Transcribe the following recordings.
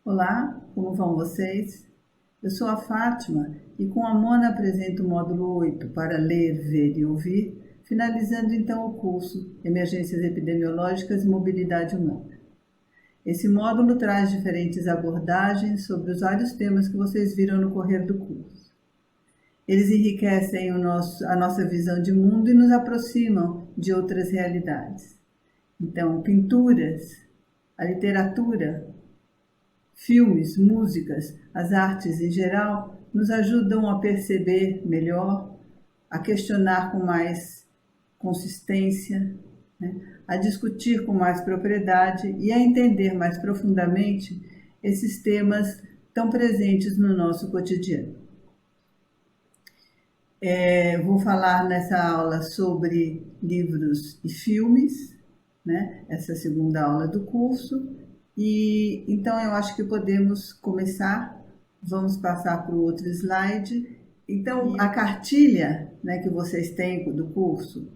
Olá, como vão vocês? Eu sou a Fátima e com a Mona apresento o módulo 8 para ler, ver e ouvir, finalizando então o curso Emergências Epidemiológicas e Mobilidade Humana. Esse módulo traz diferentes abordagens sobre os vários temas que vocês viram no correr do curso. Eles enriquecem a nossa visão de mundo e nos aproximam de outras realidades. Então, pinturas, a literatura, filmes, músicas, as artes em geral, nos ajudam a perceber melhor, a questionar com mais consistência, né? A discutir com mais propriedade e a entender mais profundamente esses temas tão presentes no nosso cotidiano. Vou falar nessa aula sobre livros e filmes, né? Essa segunda aula do curso. E então eu acho que podemos começar. Vamos passar para o outro slide. Então, a cartilha, né, que vocês têm do curso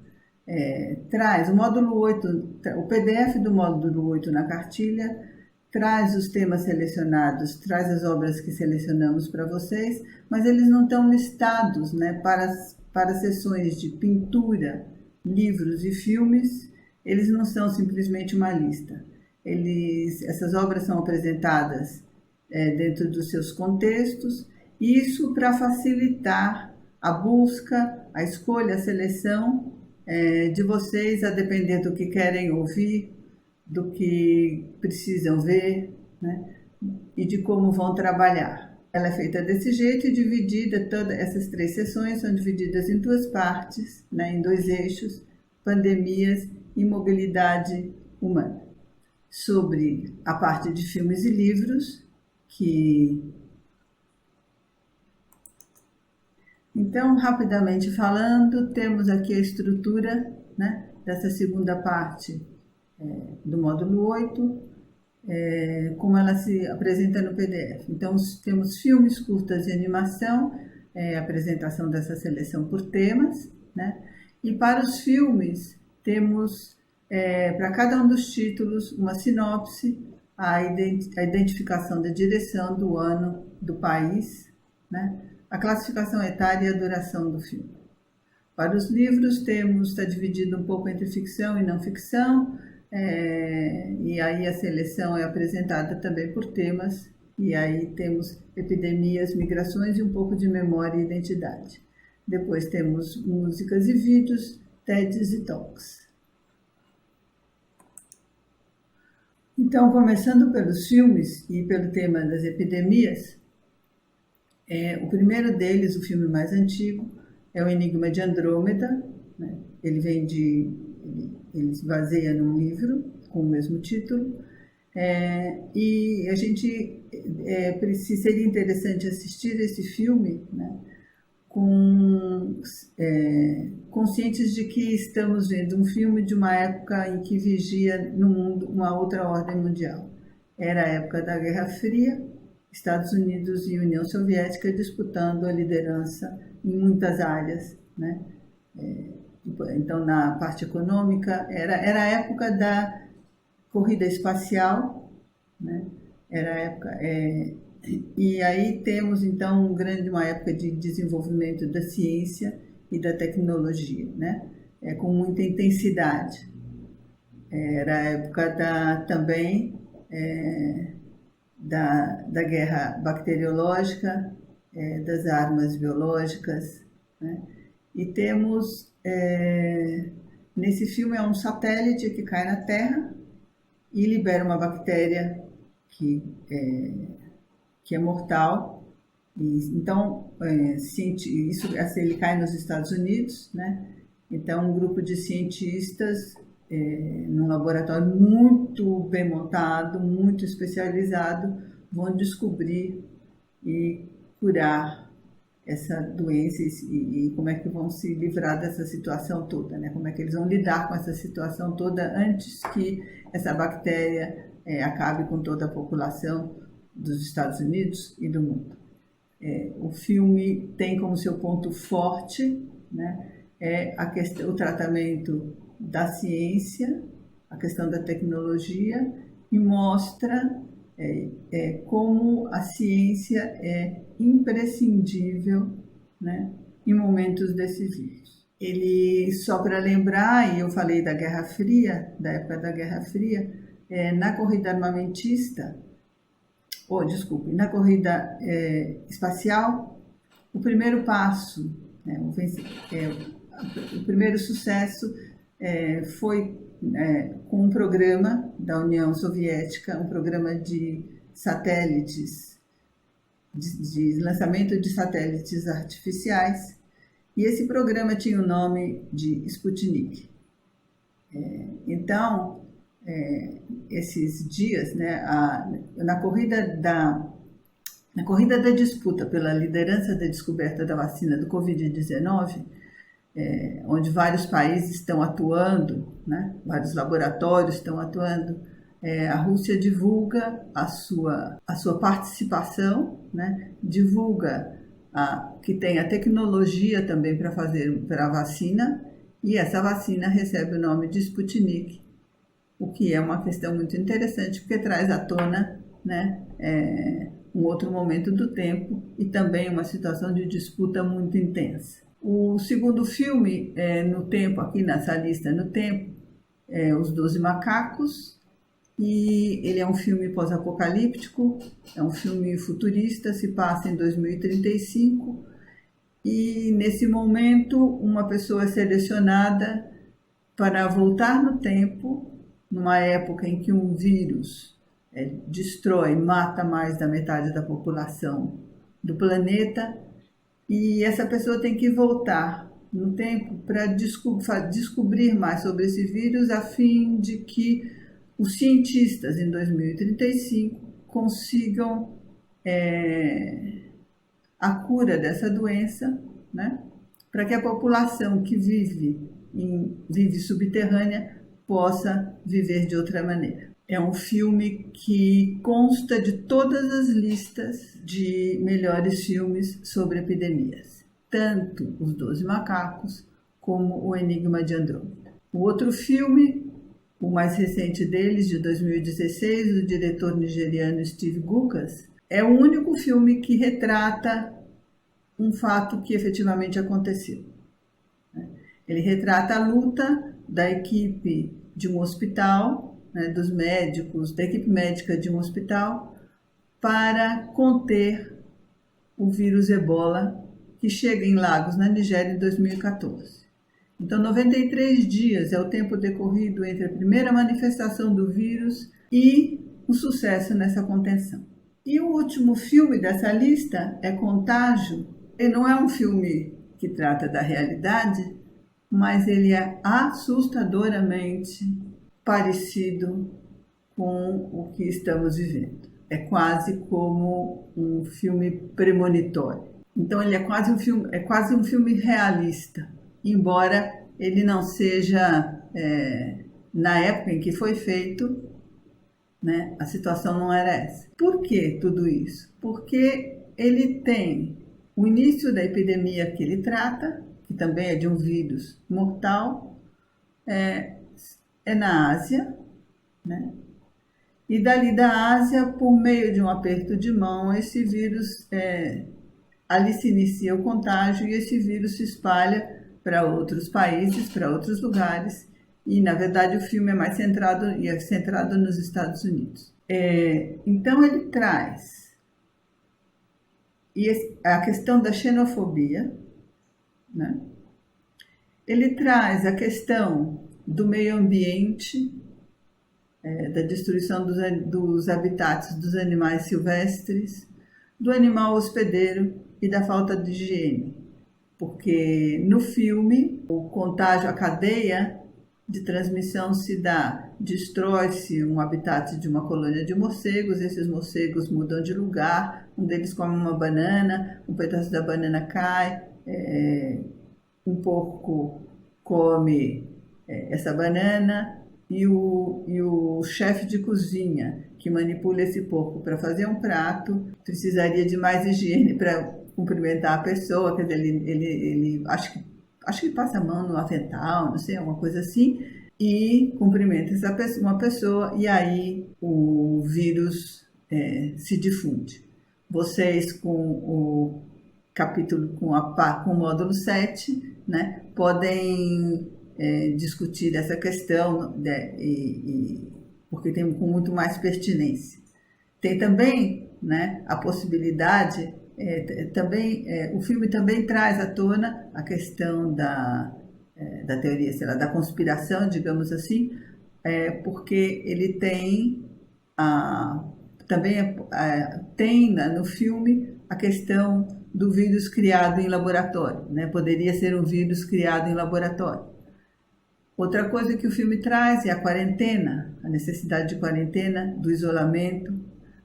traz o módulo 8, o PDF do módulo 8 na cartilha, traz os temas selecionados, traz as obras que selecionamos para vocês, mas eles não estão listados, né, para sessões de pintura, livros e filmes, eles não são simplesmente uma lista. Essas obras são apresentadas dentro dos seus contextos, isso para facilitar a busca, a escolha, a seleção de vocês, a depender do que querem ouvir, do que precisam ver, né? E de como vão trabalhar. Ela é feita desse jeito e dividida, todas essas 3 sessões são divididas em 2 partes, né? Em 2 eixos, pandemias e mobilidade humana. Sobre a parte de filmes e livros, Então, rapidamente falando, temos aqui a estrutura, né, dessa segunda parte do módulo 8, como ela se apresenta no PDF. Então, temos filmes, curtas e animação, apresentação dessa seleção por temas, né? E para os filmes, temos, para cada um dos títulos, uma sinopse, a identificação da direção, do ano, do país, né? A classificação etária e a duração do filme. Para os livros, está dividido um pouco entre ficção e não ficção, e aí a seleção é apresentada também por temas, e aí temos epidemias, migrações e um pouco de memória e identidade. Depois temos músicas e vídeos, TEDs e Talks. Então, começando pelos filmes e pelo tema das epidemias, o primeiro deles, o filme mais antigo, é o Enigma de Andrômeda, né? Ele se baseia num livro com o mesmo título, e a gente seria interessante assistir esse filme, né, conscientes de que estamos vendo um filme de uma época em que vigia no mundo uma outra ordem mundial. Era a época da Guerra Fria, Estados Unidos e União Soviética disputando a liderança em muitas áreas, né? Então, na parte econômica, era a época da corrida espacial, né? Era a época, e aí temos, então, uma época de desenvolvimento da ciência e da tecnologia, né? Com muita intensidade. Era a época também da guerra bacteriológica, das armas biológicas, né? E temos, nesse filme, um satélite que cai na Terra e libera uma bactéria que é mortal. Então, ele cai nos Estados Unidos, né? Então, um grupo de cientistas, num laboratório muito bem montado, muito especializado, vão descobrir e curar essa doença e como é que vão se livrar dessa situação toda, né? Como é que eles vão lidar com essa situação toda antes que essa bactéria acabe com toda a população dos Estados Unidos e do mundo. O filme tem como seu ponto forte, né, o tratamento da ciência, a questão da tecnologia, e mostra como a ciência é imprescindível, né, em momentos decisivos. Ele, só para lembrar, e eu falei da Guerra Fria, da época da Guerra Fria, na corrida armamentista, na corrida espacial, o primeiro passo, né, o primeiro sucesso foi com um programa da União Soviética, um programa de satélites, de lançamento de satélites artificiais, e esse programa tinha o nome de Sputnik. Então, esses dias, né, na corrida da disputa pela liderança da descoberta da vacina do Covid-19, onde vários países estão atuando, né, vários laboratórios estão atuando, a Rússia divulga a sua participação, né, divulga que tem a tecnologia também para a vacina, e essa vacina recebe o nome de Sputnik, o que é uma questão muito interessante, porque traz à tona, né, um outro momento do tempo e também uma situação de disputa muito intensa. O segundo filme no tempo, aqui nessa lista no tempo, é Os 12 Macacos, e ele é um filme pós-apocalíptico, é um filme futurista, se passa em 2035, e nesse momento uma pessoa é selecionada para voltar no tempo, numa época em que um vírus destrói, mata mais da metade da população do planeta, e essa pessoa tem que voltar no tempo para descobrir mais sobre esse vírus, a fim de que os cientistas, em 2035, consigam a cura dessa doença, né, para que a população que vive subterrânea possa viver de outra maneira. É um filme que consta de todas as listas de melhores filmes sobre epidemias, tanto Os 12 Macacos como O Enigma de Andrômeda. O outro filme, o mais recente deles, de 2016, do diretor nigeriano Steve Gukas, é o único filme que retrata um fato que efetivamente aconteceu. Ele retrata a luta da equipe de um hospital, né, dos médicos, da equipe médica de um hospital, para conter o vírus Ebola, que chega em Lagos, na Nigéria, em 2014. Então, 93 dias é o tempo decorrido entre a primeira manifestação do vírus e o sucesso nessa contenção. E o último filme dessa lista é Contágio. Ele não é um filme que trata da realidade, mas ele é assustadoramente parecido com o que estamos vivendo. É quase como um filme premonitório. Então ele é quase um filme realista, embora ele não seja, na época em que foi feito, né, a situação não era essa. Por que tudo isso? Porque ele tem o início da epidemia que ele trata, que também é de um vírus mortal, é na Ásia, né? E dali da Ásia, por meio de um aperto de mão, esse vírus, ali se inicia o contágio e esse vírus se espalha para outros países, para outros lugares, e na verdade o filme é centrado nos Estados Unidos. Então ele traz a questão da xenofobia, né? Ele traz a questão do meio ambiente, da destruição dos habitats dos animais silvestres, do animal hospedeiro e da falta de higiene. Porque no filme, o contágio, a cadeia de transmissão se dá, destrói-se um habitat de uma colônia de morcegos, esses morcegos mudam de lugar, um deles come uma banana, um pedaço da banana cai, um porco come essa banana, e o chefe de cozinha que manipula esse porco para fazer um prato precisaria de mais higiene para cumprimentar a pessoa, quer dizer, ele acho que passa a mão no avental, não sei, alguma coisa assim, e cumprimenta uma pessoa, e aí o vírus se difunde. Vocês, com o capítulo, com o módulo 7, né, podem discutir essa questão, né, porque tem com muito mais pertinência. Tem também, né, a possibilidade, o filme também traz à tona a questão da teoria, sei lá, da conspiração, digamos assim, porque ele tem também tem no filme a questão do vírus criado em laboratório, né? Poderia ser um vírus criado em laboratório. Outra coisa que o filme traz é a quarentena, a necessidade de quarentena, do isolamento,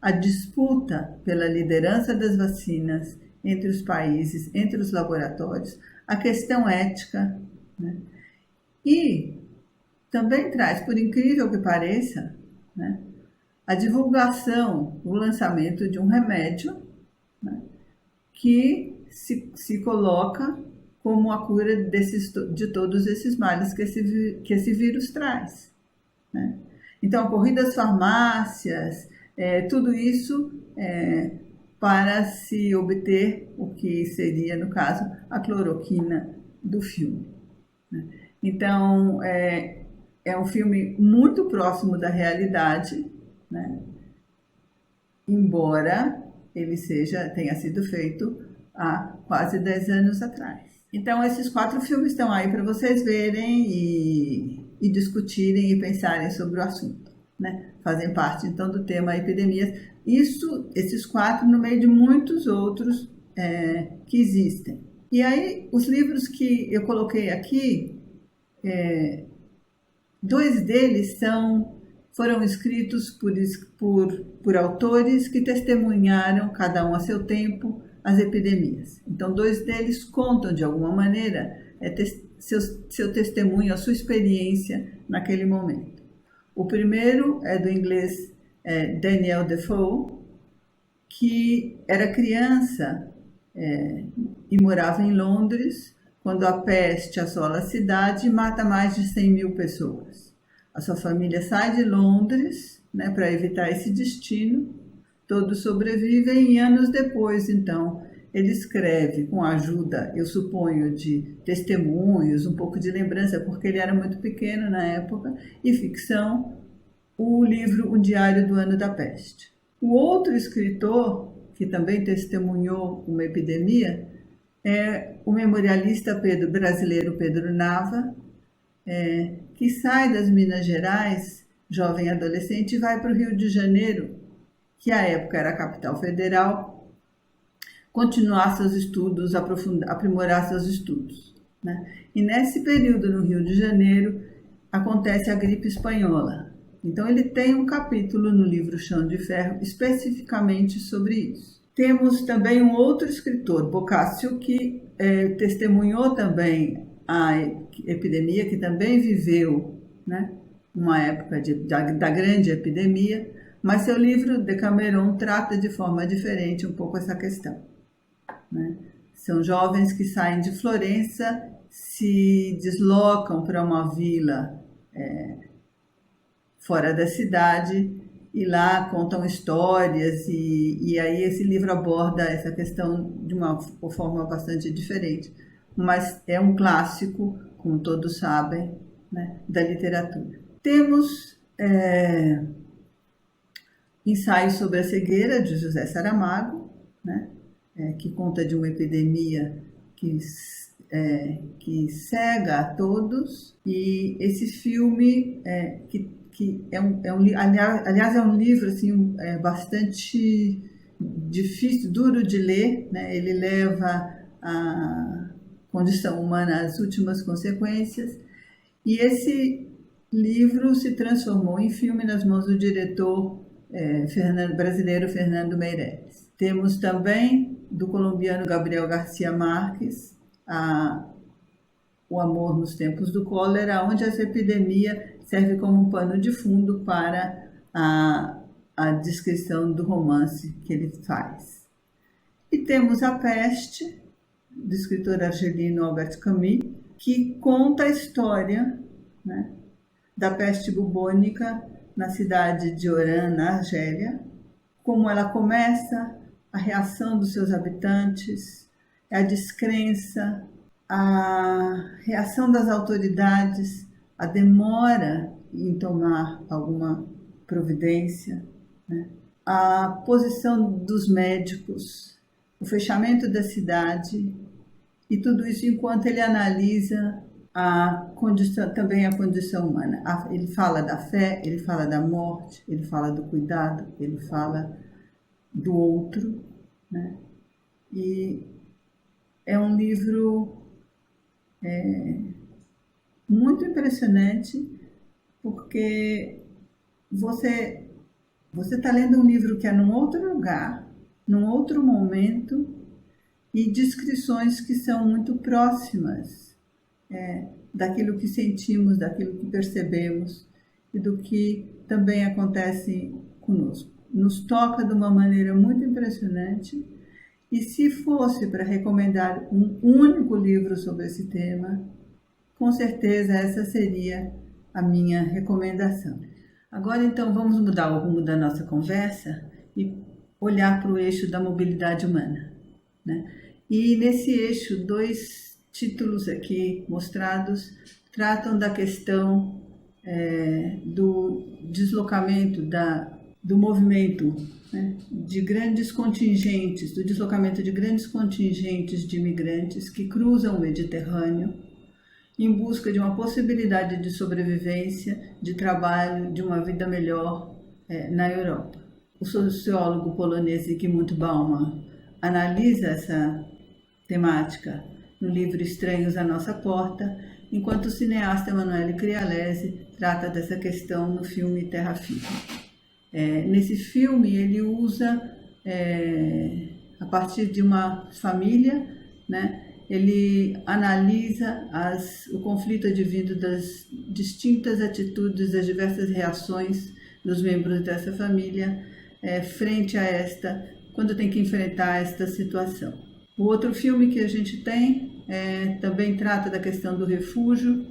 a disputa pela liderança das vacinas entre os países, entre os laboratórios, a questão ética, né? E também traz, por incrível que pareça, né, a divulgação, o lançamento de um remédio, né, que se coloca como a cura de todos esses males que esse vírus traz, né? Então, a corrida às farmácias, tudo isso para se obter o que seria, no caso, a cloroquina do filme, né? Então, é um filme muito próximo da realidade, né? Embora ele tenha sido feito há quase 10 anos atrás. Então, esses 4 filmes estão aí para vocês verem e discutirem e pensarem sobre o assunto, né? Fazem parte, então, do tema epidemias. Esses 4 no meio de muitos outros que existem. E aí, os livros que eu coloquei aqui, 2 deles foram escritos por autores que testemunharam, cada um a seu tempo, as epidemias. Então, 2 deles contam, de alguma maneira, seu testemunho, a sua experiência naquele momento. O primeiro é do inglês Daniel Defoe, que era criança e morava em Londres, quando a peste assola a cidade e mata mais de 100.000 pessoas. A sua família sai de Londres, né, para evitar esse destino. Todos sobrevivem e anos depois, então, ele escreve com a ajuda, eu suponho, de testemunhos, um pouco de lembrança, porque ele era muito pequeno na época, e ficção, o livro O Diário do Ano da Peste. O outro escritor, que também testemunhou uma epidemia, é o memorialista brasileiro Pedro Nava, que sai das Minas Gerais, jovem adolescente, e vai para o Rio de Janeiro, que à época era a capital federal, continuar seus estudos, aprimorar seus estudos, né? E nesse período no Rio de Janeiro acontece a gripe espanhola. Então ele tem um capítulo no livro Chão de Ferro especificamente sobre isso. Temos também um outro escritor, Boccaccio, que testemunhou também a epidemia, que também viveu, né, uma época da grande epidemia, mas seu livro Decameron trata de forma diferente um pouco essa questão, né? São jovens que saem de Florença, se deslocam para uma vila fora da cidade e lá contam histórias e aí esse livro aborda essa questão de uma forma bastante diferente, mas é um clássico, como todos sabem, né, da literatura. Temos Ensaio sobre a Cegueira, de José Saramago, né, que conta de uma epidemia que cega a todos, e esse filme, aliás, é um livro assim, bastante difícil, duro de ler, né? Ele leva a condição humana às últimas consequências, e esse livro se transformou em filme nas mãos do diretor brasileiro Fernando Meirelles. Temos também do colombiano Gabriel Garcia Marques, O Amor nos Tempos do Cólera, onde essa epidemia serve como um pano de fundo para a descrição do romance que ele faz. E temos A Peste, do escritor argelino Albert Camus, que conta a história, né, da peste bubônica na cidade de Oran, na Argélia, como ela começa, a reação dos seus habitantes, a descrença, a reação das autoridades, a demora em tomar alguma providência, né? A posição dos médicos, o fechamento da cidade, e tudo isso enquanto ele analisa a condição, também a condição humana. Ele fala da fé, ele fala da morte, ele fala do cuidado, ele fala do outro, né? E é um livro muito impressionante, porque você está lendo um livro que é num outro lugar, num outro momento, e descrições que são muito próximas daquilo que sentimos, daquilo que percebemos e do que também acontece conosco. Nos toca de uma maneira muito impressionante, e se fosse para recomendar um único livro sobre esse tema, com certeza essa seria a minha recomendação. Agora então vamos mudar o rumo da nossa conversa e olhar para o eixo da mobilidade humana, né? E nesse eixo, 2 títulos aqui mostrados tratam da questão do deslocamento, do movimento, né, de grandes contingentes, do deslocamento de grandes contingentes de imigrantes que cruzam o Mediterrâneo em busca de uma possibilidade de sobrevivência, de trabalho, de uma vida melhor na Europa. O sociólogo polonês Zygmunt Bauman analisa essa temática no livro Estranhos à Nossa Porta, enquanto o cineasta Emanuele Crialese trata dessa questão no filme Terra Firme. Nesse filme ele usa, a partir de uma família, né, ele analisa o conflito advindo das distintas atitudes, das diversas reações dos membros dessa família frente a quando tem que enfrentar esta situação. O outro filme que a gente tem também trata da questão do refúgio,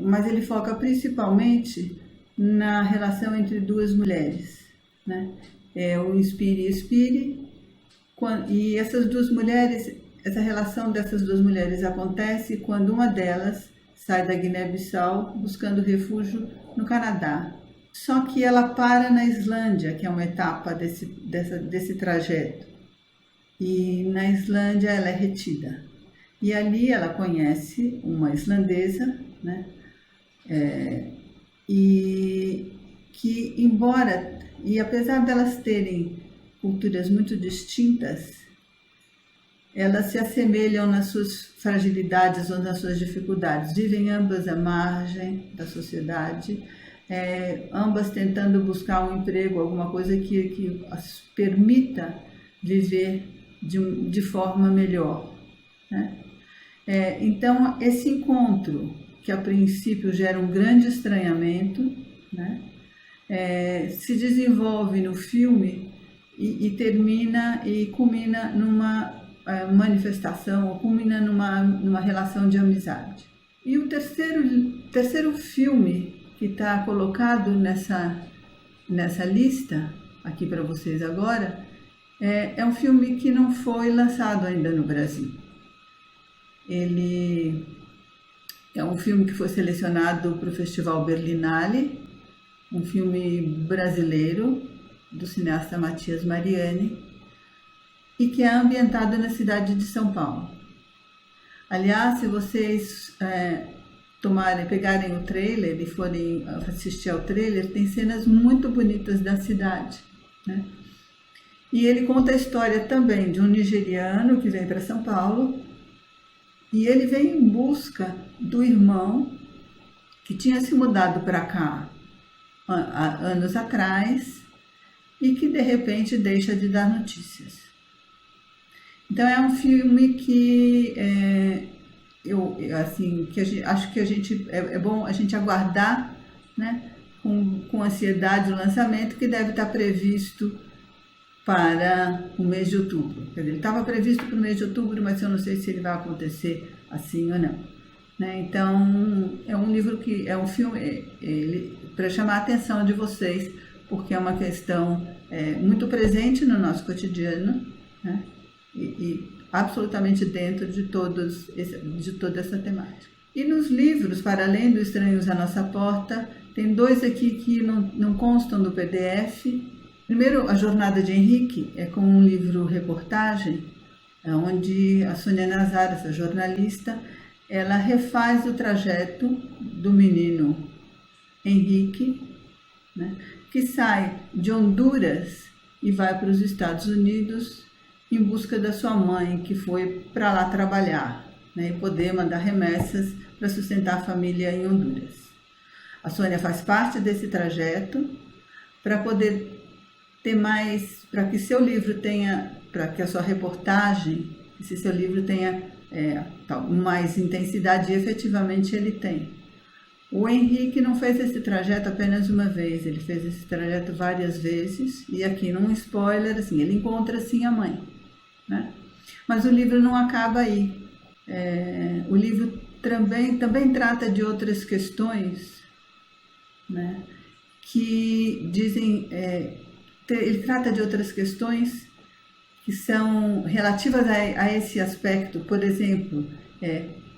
mas ele foca principalmente na relação entre 2 mulheres, né? O Inspire e Expire, e essas 2 mulheres, essa relação dessas 2 mulheres acontece quando uma delas sai da Guiné-Bissau buscando refúgio no Canadá. Só que ela para na Islândia, que é uma etapa desse trajeto. E na Islândia ela é retida. E ali ela conhece uma islandesa, né? E apesar delas terem culturas muito distintas, elas se assemelham nas suas fragilidades ou nas suas dificuldades. Vivem ambas à margem da sociedade, ambas tentando buscar um emprego, alguma coisa que as permita viver de forma melhor, né? Então, esse encontro, que a princípio gera um grande estranhamento, né, se desenvolve no filme e termina e culmina numa manifestação, ou culmina numa relação de amizade. E o terceiro filme que está colocado nessa lista, aqui para vocês agora, é um filme que não foi lançado ainda no Brasil. Ele é um filme que foi selecionado para o Festival Berlinale, um filme brasileiro, do cineasta Matias Mariani, e que é ambientado na cidade de São Paulo. Aliás, se vocês pegarem o trailer e forem assistir ao trailer, tem cenas muito bonitas da cidade, né? E ele conta a história também de um nigeriano que vem para São Paulo, e ele vem em busca do irmão que tinha se mudado para cá há anos atrás e que de repente deixa de dar notícias. Então é um filme que acho que é bom a gente aguardar, né, com ansiedade o lançamento, que deve estar previsto para o mês de outubro. Quer dizer, ele estava previsto para o mês de outubro, mas eu não sei se ele vai acontecer assim ou não, né? Então, é um livro que é um filme para chamar a atenção de vocês porque é uma questão muito presente no nosso cotidiano, né? E absolutamente dentro de toda essa temática. E nos livros, para além do Estranhos à Nossa Porta, tem 2 aqui que não constam do PDF. Primeiro, A Jornada de Henrique, é como um livro-reportagem, onde a Sônia Nazar, essa jornalista, ela refaz o trajeto do menino Henrique, né, que sai de Honduras e vai para os Estados Unidos em busca da sua mãe, que foi para lá trabalhar, né, e poder mandar remessas para sustentar a família em Honduras. A Sônia faz parte desse trajeto para poder ter mais, para que seu livro tenha, para que a sua reportagem, esse seu livro tenha mais intensidade, e efetivamente ele tem. O Henrique não fez esse trajeto apenas uma vez, ele fez esse trajeto várias vezes, e aqui num spoiler, assim, ele encontra sim a mãe, né? Mas o livro não acaba aí. O livro também trata de outras questões, né, que dizem, ele trata de outras questões que são relativas a esse aspecto. Por exemplo,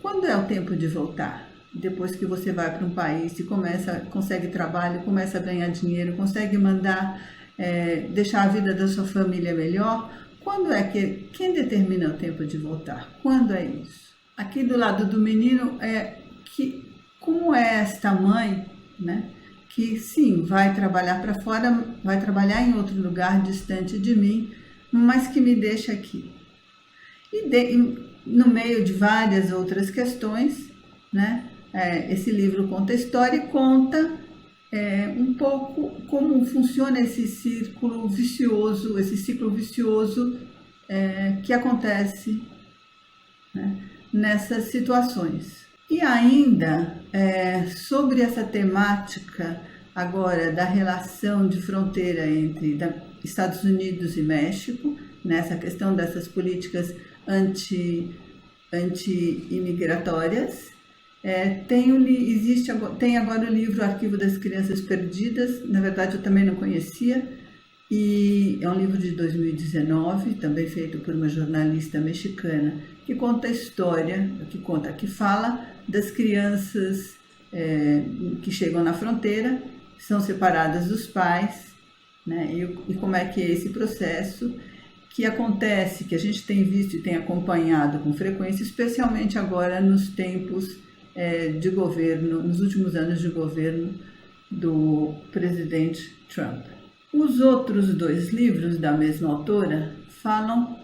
quando é o tempo de voltar? Depois que você vai para um país e consegue trabalho, começa a ganhar dinheiro, consegue deixar a vida da sua família melhor, quem determina o tempo de voltar? Quando é isso? Aqui do lado do menino como é esta mãe, né, que sim, vai trabalhar para fora, vai trabalhar em outro lugar distante de mim, mas que me deixa aqui. No meio de várias outras questões, né, esse livro conta a história e conta um pouco como funciona esse ciclo vicioso que acontece, né, nessas situações. E ainda, sobre essa temática agora da relação de fronteira entre Estados Unidos e México, nessa questão dessas políticas anti-imigratórias, tem agora o livro Arquivo das Crianças Perdidas. Na verdade, eu também não conhecia, e é um livro de 2019, também feito por uma jornalista mexicana, que conta a história, que fala das crianças que chegam na fronteira, são separadas dos pais, né, e como é que é esse processo que acontece, que a gente tem visto e tem acompanhado com frequência, especialmente agora nos tempos de governo, nos últimos anos de governo do presidente Trump. Os outros 2 livros da mesma autora falam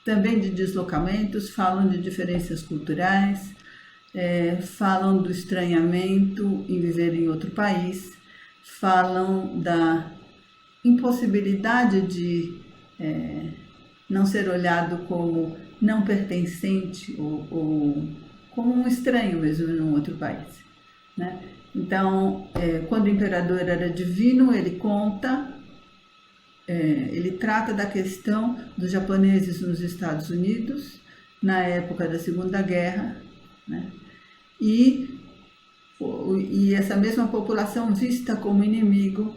também de deslocamentos, falam de diferenças culturais, falam do estranhamento em viver em outro país, falam da impossibilidade de não ser olhado como não pertencente ou como um estranho mesmo num outro país, né? Então, quando o imperador era divino, ele trata da questão dos japoneses nos Estados Unidos, na época da Segunda Guerra, né? E essa mesma população vista como inimigo,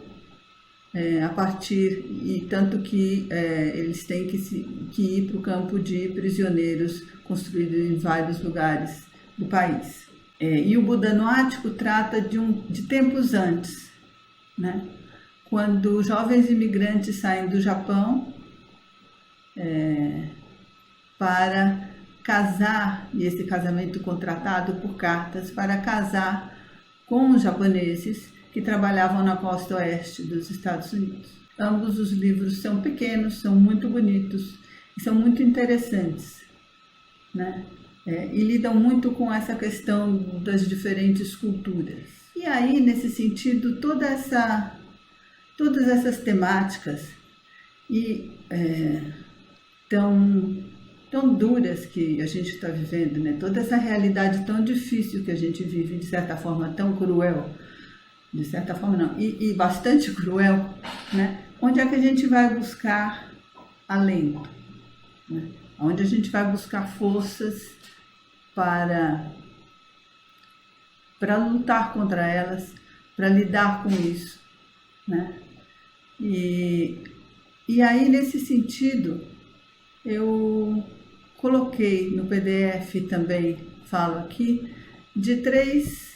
tanto que eles têm que ir para o campo de prisioneiros construído em vários lugares do país. E o Buda no Ático trata de tempos antes, né, quando jovens imigrantes saem do Japão para casar, e esse casamento contratado por cartas, para casar com os japoneses que trabalhavam na costa oeste dos Estados Unidos. Ambos os livros são pequenos, são muito bonitos e são muito interessantes, né? E lidam muito com essa questão das diferentes culturas. E aí, nesse sentido, todas essas temáticas tão duras que a gente está vivendo, né? Toda essa realidade tão difícil que a gente vive, de certa forma tão cruel, de certa forma não, e bastante cruel, né? Onde é que a gente vai buscar alento, né? Onde a gente vai buscar forças para lutar contra elas, para lidar com isso, né? E aí, nesse sentido, eu coloquei no PDF também, falo aqui, de três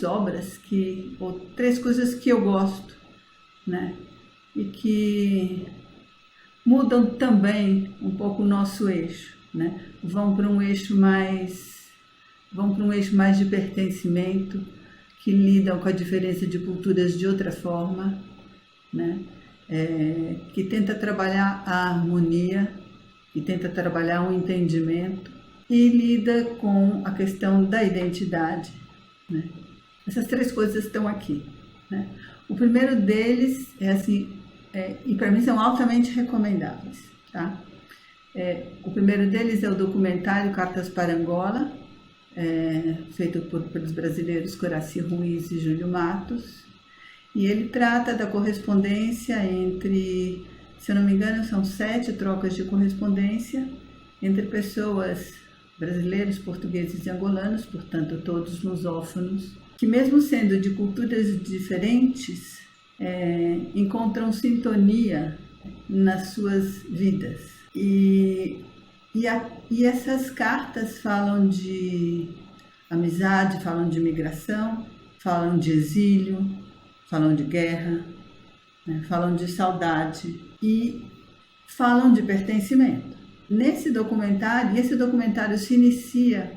obras ou três coisas que eu gosto, né? E que mudam também um pouco o nosso eixo, né? Vão para um eixo mais de pertencimento, que lidam com a diferença de culturas de outra forma, né? Que tenta trabalhar a harmonia, que tenta trabalhar o entendimento e lida com a questão da identidade, né? Essas três coisas estão aqui, né? O primeiro deles é assim, e para mim são altamente recomendáveis, tá? O primeiro deles é o documentário Cartas para Angola, feito pelos brasileiros Coraci Ruiz e Júlio Matos, e ele trata da correspondência entre, se eu não me engano, são 7 trocas de correspondência entre pessoas brasileiros, portugueses e angolanos, portanto todos lusófonos, que mesmo sendo de culturas diferentes, encontram sintonia nas suas vidas. E essas cartas falam de amizade, falam de migração, falam de exílio, falam de guerra, né? Falam de saudade e falam de pertencimento. Esse documentário se inicia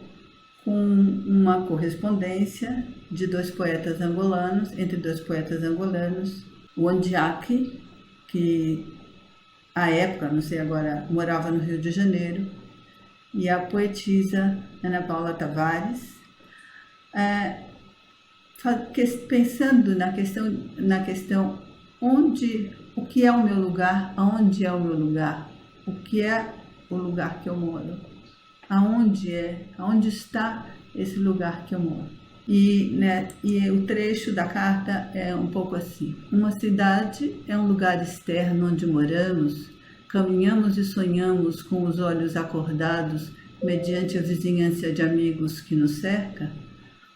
com uma correspondência de entre dois poetas angolanos, o Andiaki, que à época, não sei agora, morava no Rio de Janeiro, e a poetisa Ana Paula Tavares, pensando na questão o que é o meu lugar, aonde é o meu lugar, o que é o lugar que eu moro, aonde está esse lugar que eu moro. E o trecho da carta é um pouco assim: uma cidade é um lugar externo onde moramos, caminhamos e sonhamos com os olhos acordados mediante a vizinhança de amigos que nos cerca?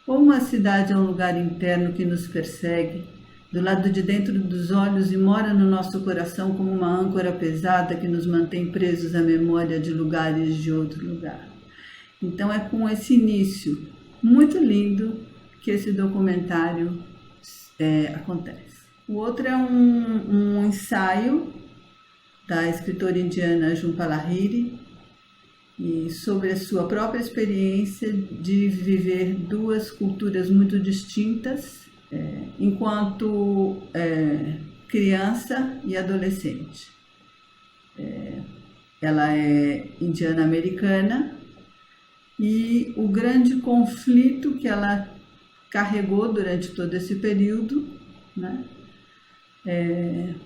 Ou uma cidade é um lugar interno que nos persegue, do lado de dentro dos olhos e mora no nosso coração como uma âncora pesada que nos mantém presos à memória de lugares de outro lugar? Então é com esse início muito lindo que esse documentário acontece. O outro é um ensaio da escritora indiana Jhumpa Lahiri, e sobre a sua própria experiência de viver duas culturas muito distintas enquanto criança e adolescente. Ela é indiana-americana e o grande conflito que ela carregou durante todo esse período, né?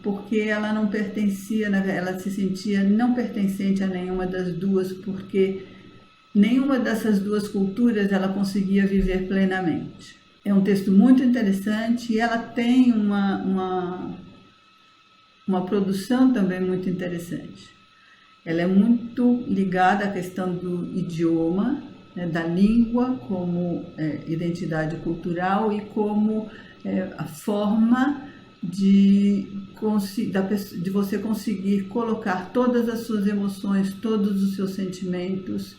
Porque ela não pertencia, ela se sentia não pertencente a nenhuma das duas, porque nenhuma dessas duas culturas ela conseguia viver plenamente. É um texto muito interessante e ela tem uma produção também muito interessante. Ela é muito ligada à questão do idioma, né, da língua como identidade cultural e como a forma de você conseguir colocar todas as suas emoções, todos os seus sentimentos,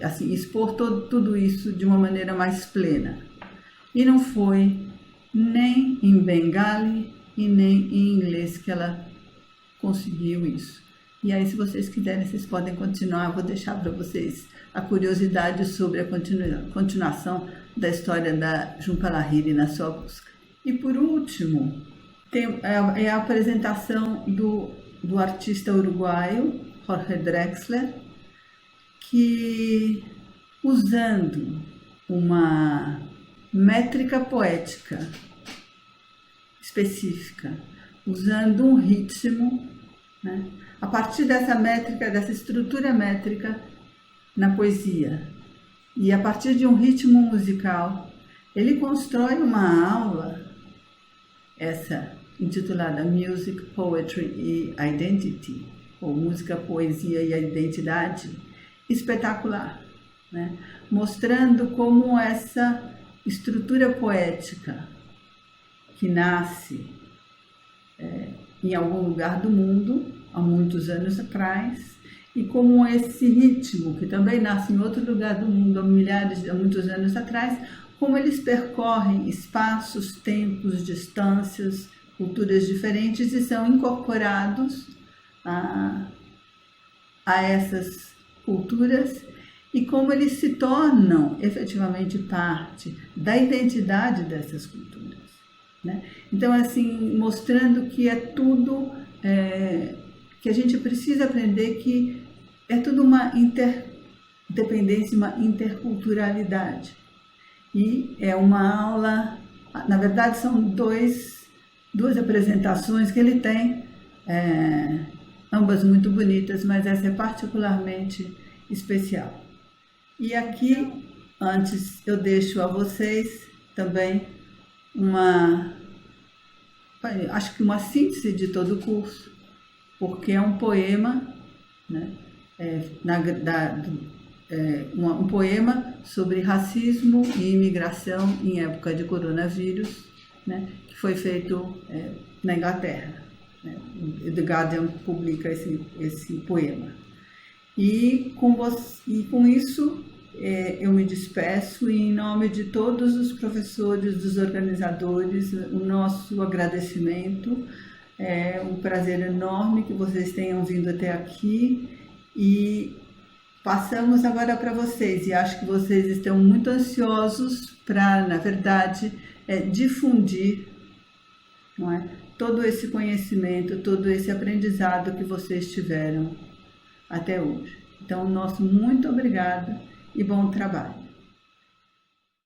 assim, expor tudo isso de uma maneira mais plena. E não foi nem em Bengali e nem em inglês que ela conseguiu isso. E aí, se vocês quiserem, vocês podem continuar. Eu vou deixar para vocês a curiosidade sobre a continuação da história da Jhumpa Lahiri na sua busca. E por último, é a apresentação do artista uruguaio Jorge Drexler, que, usando uma métrica poética específica, usando um ritmo, né, a partir dessa métrica, dessa estrutura métrica na poesia, e a partir de um ritmo musical, ele constrói uma aula, essa intitulada Music, Poetry e Identity, ou Música, Poesia e Identidade, espetacular. né? Mostrando como essa estrutura poética que nasce em algum lugar do mundo, há muitos anos atrás, e como esse ritmo, que também nasce em outro lugar do mundo, há muitos anos atrás, como eles percorrem espaços, tempos, distâncias, culturas diferentes e são incorporados a essas culturas e como eles se tornam efetivamente parte da identidade dessas culturas, né? Então, assim, mostrando que é tudo, que a gente precisa aprender que é tudo uma interdependência, uma interculturalidade. E é uma aula, na verdade são duas apresentações que ele tem, ambas muito bonitas, mas essa é particularmente especial. E aqui, antes, eu deixo a vocês também acho que uma síntese de todo o curso, porque é um poema, né? Um poema sobre racismo e imigração em época de coronavírus, né? Que foi feito na Inglaterra, né? The Guardian publica esse poema. E com isso eu me despeço e, em nome de todos os professores, dos organizadores, o nosso agradecimento. É um prazer enorme que vocês tenham vindo até aqui e passamos agora para vocês. E acho que vocês estão muito ansiosos para, na verdade, difundir, não é? Todo esse conhecimento, todo esse aprendizado que vocês tiveram até hoje. Então, nosso muito obrigado e bom trabalho.